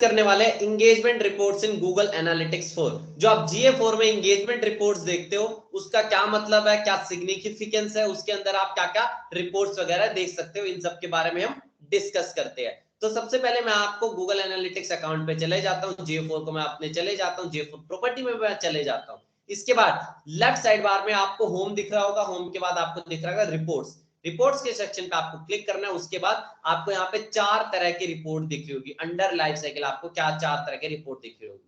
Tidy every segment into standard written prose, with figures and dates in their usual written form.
करने वाले engagement reports in Google analytics 4। जो आप GA4 में इंगेजमेंट रिपोर्ट्स देखते हो उसका क्या मतलब है, क्या सिग्निफिकेंस है, उसके अंदर आप क्या क्या रिपोर्ट्स वगैरह देख सकते हो, इन सब के बारे में हम डिस्कस करते हैं। तो सबसे पहले मैं आपको गूगल एनालिटिक्स अकाउंट पे चले जाता हूँ, GA4 को मैं अपने चले जाता हूँ, GA4 प्रॉपर्टी में मैं चले जाता हूँ। इसके बाद लेफ्ट साइड बार में आपको होम दिख रहा होगा, होम के बाद आपको दिख रहा होगा रिपोर्ट्स। रिपोर्ट्स के सेक्शन पे आपको क्लिक करना है। उसके बाद आपको यहाँ पे 4 तरह की रिपोर्ट दिख रही होगी। अंडर लाइफ साइकिल आपको क्या 4 तरह की रिपोर्ट दिख रही होगी?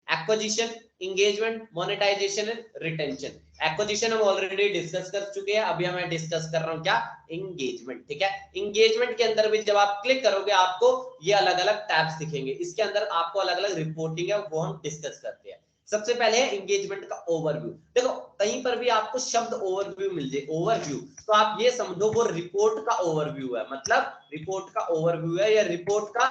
Acquisition, engagement, monetisation and retention. Acquisition हम ऑलरेडी डिस्कस कर चुके हैं, अभी मैं डिस्कस कर रहा हूँ क्या, इंगेजमेंट। ठीक है, इंगेजमेंट के अंदर भी जब आप क्लिक करोगे आपको ये अलग अलग टैब्स दिखेंगे, इसके अंदर आपको अलग अलग रिपोर्टिंग है वो हम डिस्कस करते हैं। सबसे पहले है इंगेजमेंट का ओवरव्यू। देखो कहीं पर भी आपको शब्द ओवरव्यू मिल जाए, ओवरव्यू, तो आप ये समझो वो रिपोर्ट का ओवरव्यू है, मतलब रिपोर्ट का ओवरव्यू है या रिपोर्ट का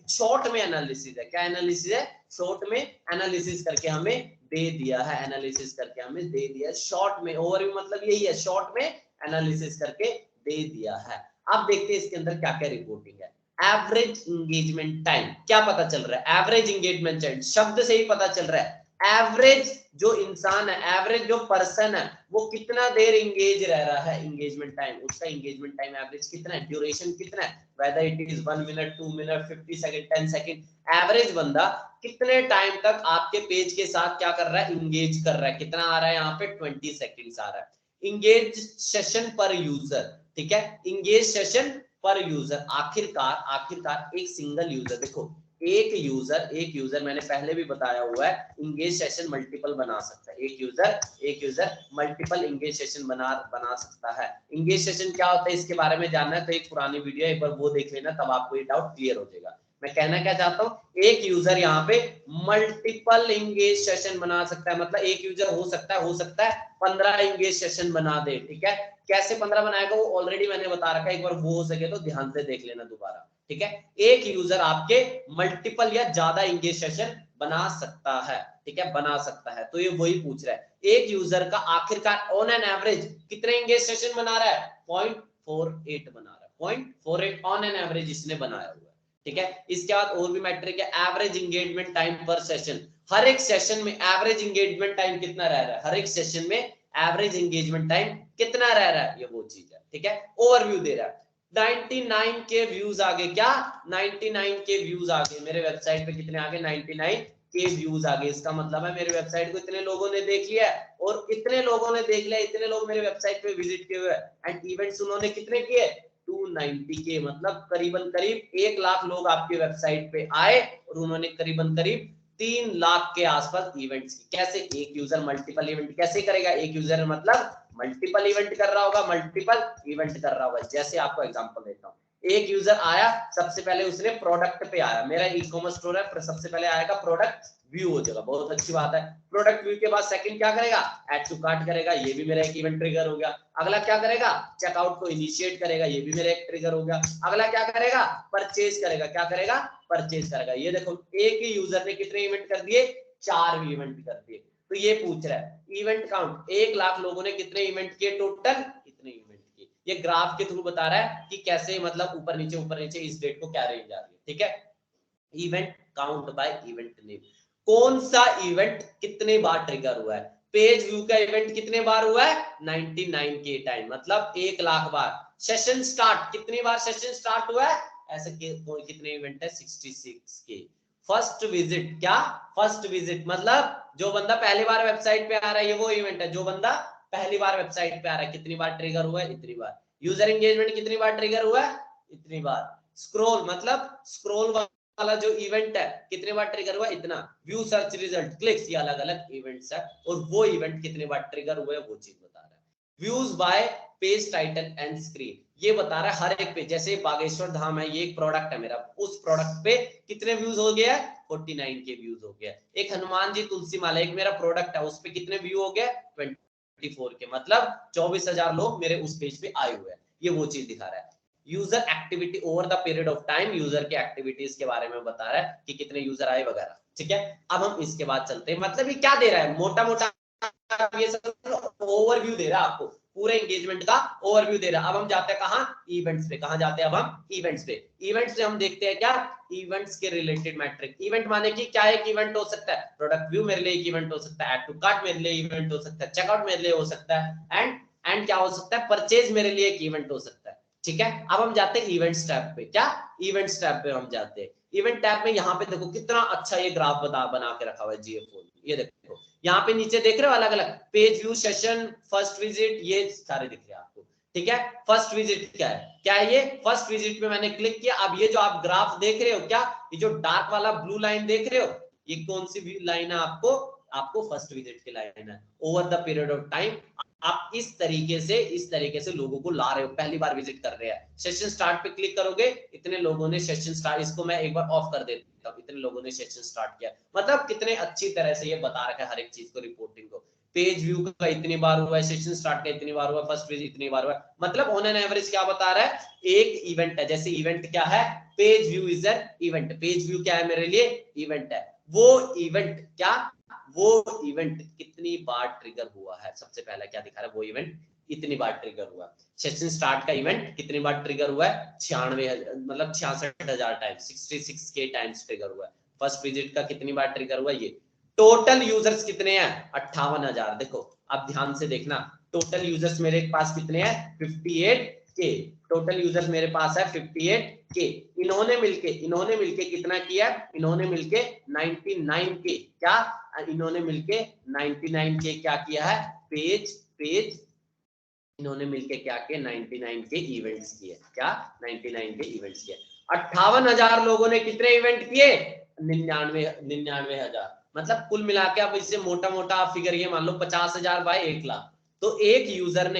शॉर्ट में एनालिसिस है। क्या एनालिसिस है? शॉर्ट में एनालिसिस करके हमें दे दिया है, एनालिसिस करके हमें दे दिया है शॉर्ट में। ओवरव्यू मतलब यही है, शॉर्ट में एनालिसिस करके दे दिया है। अब देखते हैं इसके अंदर क्या क्या रिपोर्टिंग है। एवरेज इंगेजमेंट टाइम, क्या पता चल रहा है? एवरेज इंगेजमेंट टाइम शब्द से ही पता चल रहा है। एवरेज जो इंसान है, एवरेज जो पर्सन है, वो कितना देर इंगेज रह रहा है, इंगेजमेंट टाइम, उसका इंगेजमेंट टाइम एवरेज कितना है, ड्यूरेशन कितना है, whether it is 1 minute, 2 minute, 50 second, 10 second, average बंदा कितने टाइम तक आपके पेज के साथ क्या कर रहा है, इंगेज कर रहा है। कितना आ रहा है यहाँ पे? 20 सेकंड्स आ रहा है। इंगेज सेशन पर यूजर, ठीक है, इंगेज सेशन पर यूजर। आखिरकार एक सिंगल यूजर, देखो एक यूजर मैंने पहले भी बताया हुआ है, इंगेज सेशन मल्टीपल बना सकता है। एक यूजर मल्टीपल इंगेज सेशन बना सकता है। इंगेज सेशन क्या होता है इसके बारे में जानना है तो एक पुरानी वीडियो एक बार वो देख लेना, तब आपको ये डाउट क्लियर हो जाएगा। मैं कहना क्या चाहता हूँ, एक यूजर यहाँ पे मल्टीपल इंगेज सेशन बना सकता है, मतलब एक यूजर हो सकता है 15 इंगेज सेशन बना दे। ठीक है, कैसे 15 बनाएगा वो ऑलरेडी मैंने बता रखा है, एक बार वो हो सके तो ध्यान से देख लेना दोबारा। ठीक है, एक यूजर आपके मल्टीपल या ज्यादा इंगेज सेशन बना सकता है। ठीक है, बना सकता है, तो ये वही पूछ रहा है, एक यूजर का आखिरकार ऑन एन एवरेज कितने इंगेज सेशन बना रहा है? 0.48 बना रहा है, 0.48 ऑन एन एवरेज इसने बनाया हुआ है। ठीक है, इसके बाद और भी मैट्रिक है, एवरेज इंगेजमेंट टाइम पर सेशन। हर एक सेशन में एवरेज इंगेजमेंट टाइम कितना रह रहा है, हर एक सेशन में एवरेज इंगेजमेंट टाइम कितना रह रहा है, ये वो चीज है। ठीक है, ओवरव्यू दे रहा है। 99 के व्यूज आ गए, क्या 99 के व्यूज आ गए मेरे वेबसाइट पे, कितने आ गए? 99 के व्यूज आ गए। इसका मतलब है मेरे वेबसाइट को इतने लोगों ने देख लिया है, और इतने लोगों ने देख लिया, इतने लोग मेरे वेबसाइट पे विजिट किए हुए हैं, एंड इवेंट्स उन्होंने कितने किए? 290 के, मतलब करीबन करीब 1 लाख लोग आपके वेबसाइट पे आए और उन्होंने करीबन करीब 3 लाख के आसपास इवेंट्स की। कैसे? एक यूजर मल्टीपल इवेंट कैसे करेगा? एक यूजर मतलब मल्टीपल इवेंट कर रहा होगा, मल्टीपल इवेंट कर रहा होगा। जैसे आपको एग्जांपल देता हूं, एक यूजर आया, सबसे पहले उसने प्रोडक्ट पे आया, मेरा ई कॉमर्स स्टोर है, सबसे पहले आएगा प्रोडक्ट व्यू हो जाएगा, बहुत अच्छी बात है। प्रोडक्ट व्यू के बाद सेकंड क्या करेगा? ऐड टू कार्ट करेगा, ये भी मेरा एक इवेंट ट्रिगर हो गया। अगला क्या करेगा? चेकआउट को इनिशिएट करेगा, ये भी मेरा एक ट्रिगर हो गया। अगला क्या करेगा? परचेज करेगा, क्या करेगा? परचेज करेगा। ये देखो एक ही यूजर ने कितने इवेंट कर दिए? 4 इवेंट कर दिए। तो ये पूछ रहा है इवेंट काउंट, 1 लाख लोगों ने कितने इवेंट किए टोटल? इतने इवेंट किए। ये ग्राफ के थ्रू बता रहा है कि कैसे, मतलब ऊपर नीचे इस डेट को क्या रेंज आ रही है। ठीक है, event count by event name, कौन सा इवेंट कितने बार ट्रिगर हुआ है। पेज व्यू का इवेंट कितने बार हुआ है? 99 के टाइम, मतलब 1 लाख बार। सेशन स्टार्ट कितनी बार सेशन स्टार्ट हुआ है? ऐसे कितने इवेंट है? 66 के। फर्स्ट विजिट, क्या फर्स्ट विजिट मतलब जो बंदा पहली बार वेबसाइट पे आ रहा है, ये वो इवेंट है जो बंदा पहली बार वेबसाइट पे आ रहा है, कितनी बार ट्रिगर हुआ है? इतनी बार। यूजर एंगेजमेंट कितनी बार ट्रिगर हुआ है? इतनी बार। स्क्रॉल मतलब स्क्रॉल वाला जो इवेंट है कितने बार ट्रिगर हुआ? इतना। व्यू सर्च रिजल्ट क्लिक्स, ये अलग अलग इवेंट्स है, और वो इवेंट कितने बार ट्रिगर हुए वो चीज बता रहा है। Views bye page title and screen, ये बता रहा है हर एक पे। जैसे बागेश्वर धाम है, ये एक प्रोडक्ट है मेरा, उस प्रोडक्ट पे कितने व्यूज हो गया? 49 के व्यूज हो गया। एक हनुमान जी तुलसी माला एक मेरा प्रोडक्ट है, उस पे कितने व्यू हो गए? 24 के, मतलब 24,000 लोग मेरे उस पेज पे आए हुए हैं। ये वो चीज दिखा रहा है। User activity over the period of time, user के एक्टिविटीज के बारे में बता रहा है कि कितने यूजर आए वगैरह। ठीक है, अब हम इसके बाद चलते हैं, मतलब ये क्या दे रहा है, मोटा मोटा ये सब ओवरव्यू दे रहा है आपको, पूरे एंगेजमेंट का ओवरव्यू दे रहा है। अब हम जाते हैं कहां, इवेंट्स पे। कहां जाते हैं अब हम, इवेंट्स पे। इवेंट्स से हम देखते हैं क्या, इवेंट्स के रिलेटेड मैट्रिक। इवेंट माने कि क्या एक इवेंट हो सकता है, प्रोडक्ट व्यू मेरे लिए एक इवेंट हो सकता है, ऐड टू कार्ट मेरे लिए इवेंट हो सकता है, चेकआउट मेरे लिए हो सकता है, एंड क्या हो सकता है, परचेज मेरे लिए एक इवेंट हो सकता है। ठीक है, अब हम जाते हैं इवेंट्स टैब पे। क्या, इवेंट्स टैब पे हम जाते हैं। इवेंट टैब में यहाँ पे देखो कितना अच्छा ये ग्राफ बना के रखा हुआ है GA4। ये देखो यहाँ पे नीचे देख रहे हो अलग अलग page view, session, first visit, ये सारे दिख रहे हैं आपको। ठीक है, फर्स्ट विजिट क्या है, क्या है ये, फर्स्ट विजिट पे मैंने क्लिक किया। अब ये जो आप ग्राफ देख रहे हो, क्या ये जो डार्क वाला ब्लू लाइन देख रहे हो, ये कौन सी लाइन है, आपको फर्स्ट विजिट की लाइन है। Over the period of time आप इस तरीके से लोगों को ला रहे हो, पहली बार विजिट कर रहे हैं। सेशन स्टार्ट पे क्लिक करोगे, इतने लोगों ने सेशन स्टार्ट, इसको मैं एक बार ऑफ कर देता हूं, इतने लोगों ने सेशन स्टार्ट किया। मतलब कितने अच्छी तरह से ये बता रखा है हर एक चीज को, रिपोर्टिंग को। पेज व्यू का इतनी बार हुआ है, सेशन स्टार्ट का इतनी बार हुआ, फर्स्ट विजिट इतनी बार हुआ। मतलब ऑन एन एवरेज क्या बता रहा है, एक इवेंट है। जैसे इवेंट क्या है, page view is an event. Page view क्या है मेरे लिए, इवेंट है। वो इवेंट क्या, वो इवेंट कितनी बार ट्रिगर हुआ है, सबसे पहला क्या दिखा रहा है, वो इवेंट इतनी बार ट्रिगर हुआ। सेशन स्टार्ट का इवेंट कितनी बार ट्रिगर हुआ है, 96 मतलब 66,000 टाइम्स, 66K टाइम्स ट्रिगर हुआ है। फर्स्ट विजिट का कितनी बार ट्रिगर हुआ, ये। टोटल यूजर्स कितने हैं, 58,000। देखो अब ध्यान से देखना, टोटल यूजर्स मेरे पास कितने हैं, 58K। टोटल यूजर्स मेरे पास है 58K। इन्होंने मिलके कितना किया, इन्होंने मिलके 99K, क्या, इन्होंने मिलके 99K क्या किया है, पेज इन्होंने मिलके क्या किया, 99K इवेंट्स किए। क्या, 99K इवेंट्स किए। 58,000 लोगों ने कितने इवेंट किए, 99,000। मतलब कुल मिला के अब इससे मोटा मोटा आप फिगर ये मान लो 50,000 बाय 1,00,000। तो एक यूजर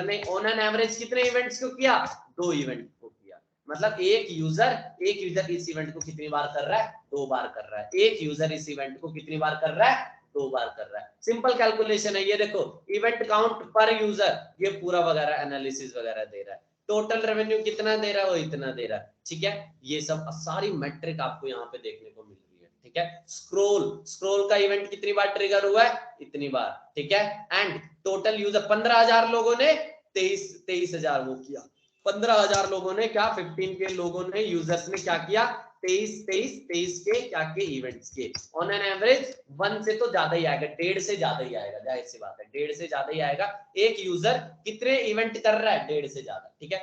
ने ऑन एन एवरेज कितने इवेंट्स को किया, 2 इवेंट को किया। मतलब एक यूजर इस इवेंट को कितनी बार कर रहा है, 2 बार कर रहा है। एक यूजर इस इवेंट को कितनी बार कर रहा है, 2 बार कर रहा है। सिंपल कैलकुलेशन है ये। देखो इवेंट काउंट पर यूजर, ये पूरा वगैरह एनालिसिस वगैरह दे रहा है। टोटल रेवेन्यू कितना दे रहा है, वो इतना दे रहा है। ठीक है, ये सब सारी मैट्रिक आपको यहाँ पे देखने को मिल रही है। ठीक है, स्क्रोल का इवेंट कितनी बार ट्रिगर हुआ है, इतनी बार। ठीक है, एंड टोटल यूजर 15,000 लोगों ने 23,000 वो किया। 15,000 लोगों ने क्या, 15K लोगों ने, यूजर्स ने क्या किया, 23 के क्या के इवेंट्स के। ऑन एन एवरेज 1 से तो ज्यादा ही आएगा, 1.5 से ज्यादा ही आएगा, जाहिर सी बात है 1.5 से ज्यादा ही आएगा। एक यूजर कितने इवेंट कर रहा है, 1.5 से ज्यादा। ठीक है,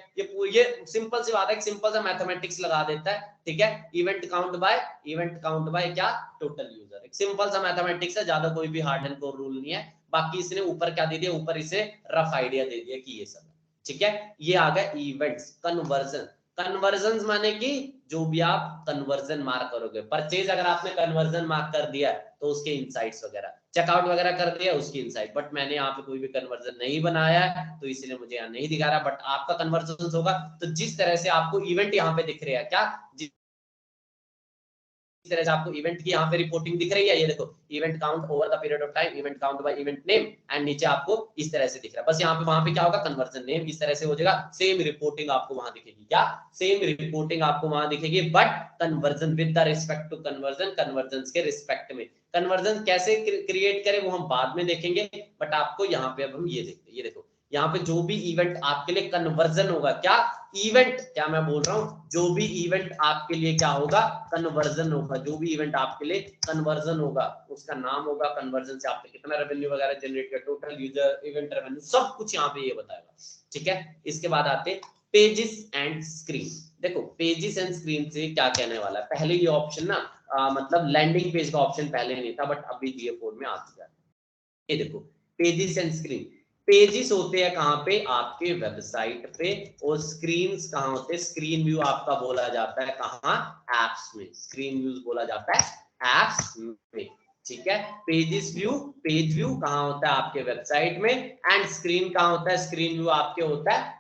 ये सिंपल सी बात है, सिंपल सा मैथमेटिक्स लगा देता है। ठीक है, इवेंट काउंट बाय क्या, टोटल यूजर। एक सिंपल सा मैथमेटिक्स है, ज्यादा कोई भी हार्ड एंड कोर रूल नहीं है। बाकी इसने ऊपर क्या दे दिया, ऊपर इसे रफ आइडिया दे दिया कि ये सब। ठीक है, ये आ गया इवेंट्स। कन्वर्जन माने कि जो भी आप कन्वर्जन मार्क करोगे, परचेज अगर आपने कन्वर्जन मार्क कर दिया तो उसके इनसाइट्स वगैरह, चेकआउट वगैरह कर दिया उसकी इनसाइट। बट मैंने यहाँ पे कोई भी कन्वर्जन नहीं बनाया है तो इसलिए मुझे यहाँ नहीं दिखा रहा। बट आपका कन्वर्जन होगा तो जिस तरह से आपको इवेंट यहाँ पे दिख रहे हैं, क्या इस तरह से आपको इवेंट की यहाँ पे रिपोर्टिंग दिख रही है। ये देखो event count over the period of time, event count by event name, and नीचे आपको इस तरह से दिख रहा है। बस यहाँ पे वहां पे क्या होगा, कन्वर्जन नेम इस तरह से हो जाएगा। सेम रिपोर्टिंग आपको वहां दिखेगी, क्या, सेम रिपोर्टिंग आपको वहां दिखेगी। But conversion with the respect to conversion के रिस्पेक्ट में। कन्वर्जन कैसे क्रिएट करें वो हम बाद में देखेंगे। बट आपको यहाँ पे अब हम ये देखते हैं, ये देखो यहाँ पे जो भी इवेंट आपके लिए कन्वर्जन होगा, क्या इवेंट, क्या मैं बोल रहा हूं, जो भी इवेंट आपके लिए क्या होगा, कन्वर्जन होगा। जो भी इवेंट आपके लिए कन्वर्जन होगा उसका नाम होगा कन्वर्जन से आपने कितना रेवेन्यू वगैरह जनरेट किया, टोटल यूजर, इवेंट रेवेन्यू, सब कुछ यहाँ पे ये बताएगा। ठीक है, इसके बाद आते पेजेस एंड स्क्रीन। देखो पेजेस एंड स्क्रीन से क्या कहने वाला है, पहले ये ऑप्शन ना मतलब लैंडिंग पेज का ऑप्शन पहले नहीं था, बट अभी GA4 में आ चुका है। ये देखो पेजेस एंड स्क्रीन। पेजेस होते हैं कहां पे, आपके वेबसाइट पे। और स्क्रीन्स कहां होते हैं, स्क्रीन व्यू आपका बोला जाता है कहां, एप्स में। स्क्रीन व्यू बोला जाता है एप्स में। ठीक है, पेज व्यू कहां होता है, आपके वेबसाइट में। एंड स्क्रीन कहां होता है, स्क्रीन व्यू आपके होता है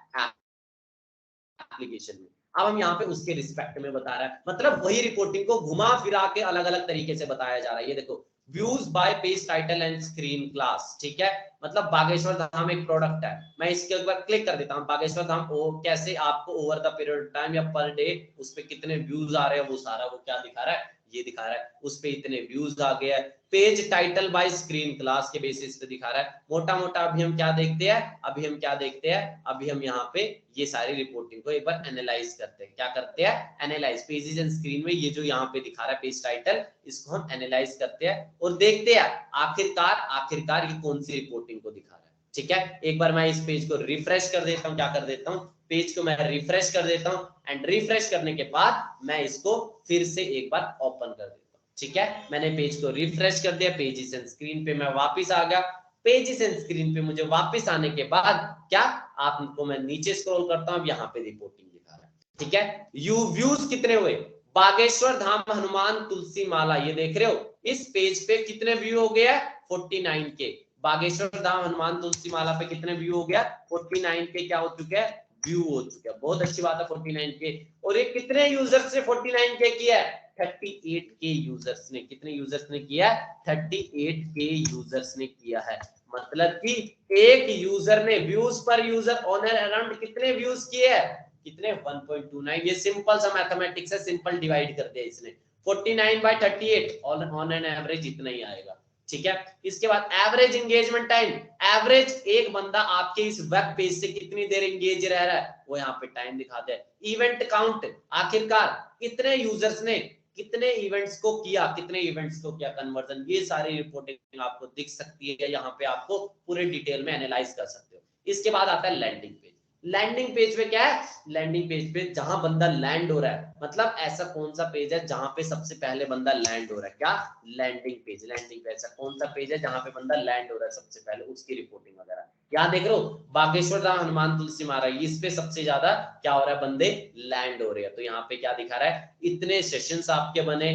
एप्लीकेशन में। अब हम यहाँ पे उसके रिस्पेक्ट में बता रहा है, मतलब वही रिपोर्टिंग को घुमा फिरा के अलग अलग तरीके से बताया जा रहा है। ये देखो views bye page title and screen class. ठीक है, मतलब बागेश्वर धाम एक प्रोडक्ट है, मैं इसके ऊपर क्लिक कर देता हूँ। बागेश्वर धाम कैसे आपको ओवर द पीरियड टाइम या पर डे उस पे कितने व्यूज आ रहे हैं, वो सारा वो क्या दिखा रहा है, ये दिखा रहा है, उस पे इतने व्यूज आ गए। Page title by screen class के बेसिस पे दिखा रहा है। मोटा मोटा अभी हम क्या देखते हैं, अभी हम यहाँ पे ये सारी रिपोर्टिंग को एक बार एनालाइज करते हैं। क्या करते हैं, एनालाइज पेजेस एंड स्क्रीन में ये जो यहाँ पे दिखा रहा है पेज टाइटल, इसको हम एनालाइज करते हैं और देखते हैं आखिरकार ये कौन सी रिपोर्टिंग को दिखा रहा है। ठीक है, एक बार मैं इस पेज को रिफ्रेश कर देता हूँ, क्या कर देता हूँ, पेज को मैं रिफ्रेश कर देता हूँ एंड रिफ्रेश करने के बाद मैं इसको फिर से एक बार ओपन कर देता हूँ। ठीक है, मैंने पेज को रिफ्रेश कर दिया, पेजेस एंड स्क्रीन पे मैं वापस आ गया। पेजेस एंड स्क्रीन पे मुझे वापस आने के बाद क्या, आपको मैं नीचे स्क्रॉल करता हूँ, यहाँ पे रिपोर्टिंग दिखा रहा है। ठीक है, यू व्यूज कितने हुए, बागेश्वर धाम हनुमान तुलसी माला, ये देख रहे हो इस पेज पे कितने व्यू हो गया, 49 के। बागेश्वर धाम हनुमान तुलसी माला पे कितने व्यू हो गया, 49 के क्या हो चुके हैं, व्यू हो चुके हैं। बहुत अच्छी बात है, 49 के। और ये कितने यूजर्स ने 49 के किया है, 38 के यूजर्स ने। कितने यूजर्स ने किया, 38 के यूजर्स ने किया है। मतलब कि एक यूजर ने व्यूज पर यूजर ऑन अराउंड कितने व्यूज किए हैं, कितने, 1.29। ये सिंपल सा मैथमेटिक्स है, सिंपल डिवाइड कर दिया इसने, 49 बाय 38 ऑन एन एवरेज इतना ही आएगा। ठीक है, इसके बाद एवरेज एंगेजमेंट टाइम, एवरेज एक बंदा आपके इस वेब पेज से कितनी देर एंगेज रह रहा है, वो यहाँ पे टाइम दिखाते हैं। इवेंट काउंट, आखिरकार कितने यूजर्स ने कितने इवेंट्स को किया, कन्वर्जन, ये सारी रिपोर्टिंग आपको दिख सकती है। यहाँ पे आपको पूरे डिटेल में एनालाइज कर सकते हो। इसके बाद आता है लैंडिंग पेज। लैंडिंग पेज पे क्या है, लैंडिंग पेज पे जहां बंदा लैंड हो रहा है, मतलब ऐसा कौन सा पेज है जहां पे सबसे पहले बंदा लैंड हो रहा है, क्या, लैंडिंग पेज। लैंडिंग पेज ऐसा कौन सा पेज है जहां पे बंदा लैंड हो रहा है सबसे पहले, उसकी रिपोर्टिंग वगैरह। यहाँ देख रहे हो बागेश्वर धाम हनुमान तुलसी मारा, इस पे सबसे ज्यादा क्या हो रहा है, बंदे लैंड हो रहे हैं। तो यहाँ पे क्या दिखा रहा है, इतने सेशंस आपके बने,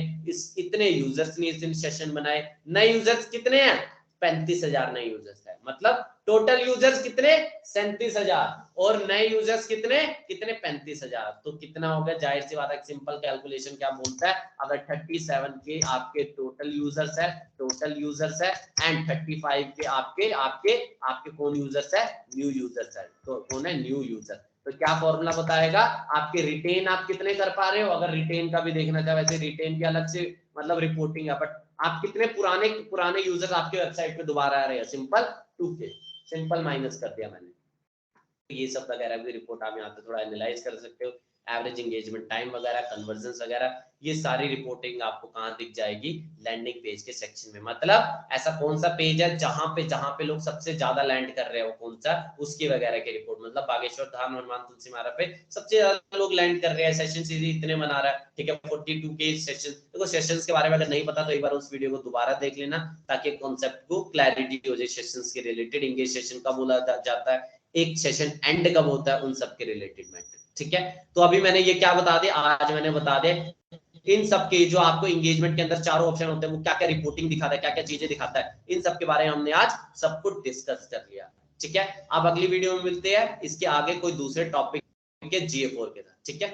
इतने यूजर्स ने इतने सेशन बनाए। नए यूजर्स कितने हैं, 35,000 नए यूजर्स है। मतलब टोटल यूजर्स कितने, 37,000, और नए यूजर्स कितने 35,000। तो कितना हो गया, जाहिर सी बात है, सिंपल कैलकुलेशन क्या बोलता है, अगर 37 के आपके टोटल यूजर्स है एंड 35 के आपके आपके आपके कौन यूजर्स है, न्यू यूजर्स है। तो कौन है, न्यू यूजर। तो क्या फॉर्मूला बताएगा, आपके रिटेन आप कितने कर पा रहे हो। अगर रिटेन का भी देखना चाहे, वैसे रिटेन की अलग से मतलब रिपोर्टिंग है, बट आप कितने पुराने यूजर्स आपके वेबसाइट पे दोबारा आ रहे हैं, सिंपल 2K, सिंपल माइनस कर दिया मैंने। ये सब वगैरह भी रिपोर्ट आप यहाँ पे थोड़ा एनालाइज कर सकते हो। एवरेज एंगेजमेंट टाइम वगैरह, कन्वर्जन्स वगैरह, ये सारी रिपोर्टिंग आपको कहाँ दिख जाएगी, लैंडिंग पेज के सेक्शन में। मतलब ऐसा कौन सा पेज है जहां पे लोग सबसे ज्यादा लैंड कर रहे हैं, वो कौन सा, उसकी वगैरह की रिपोर्ट। मतलब बागेश्वर धाम हनुमान तुलसी मारा पे सबसे ज्यादा लोग लैंड कर रहे हैं, सेशन सीरीज इतने बना रहा है। ठीक है, 42 के सेशन। देखो सेशंस के बारे में अगर नहीं पता तो एक बार उस वीडियो को दोबारा देख लेना, ताकि कॉन्सेप्ट को क्लैरिटी हो जाए। सेशंस के रिलेटेड, एंगेज सेशन कब बोला जाता है, एक सेशन एंड कब होता है, उन सब के रिलेटेड मैटर। ठीक है, तो अभी मैंने ये क्या बता दिया, आज मैंने बता दिया इन सब के जो आपको एंगेजमेंट के अंदर चारों ऑप्शन होते हैं, वो क्या क्या रिपोर्टिंग दिखाता है, क्या क्या चीजें दिखाता है, इन सब के बारे में हमने आज सब कुछ डिस्कस कर लिया। ठीक है, अब अगली वीडियो में मिलते हैं इसके आगे कोई दूसरे टॉपिक के GA4 के साथ। ठीक है।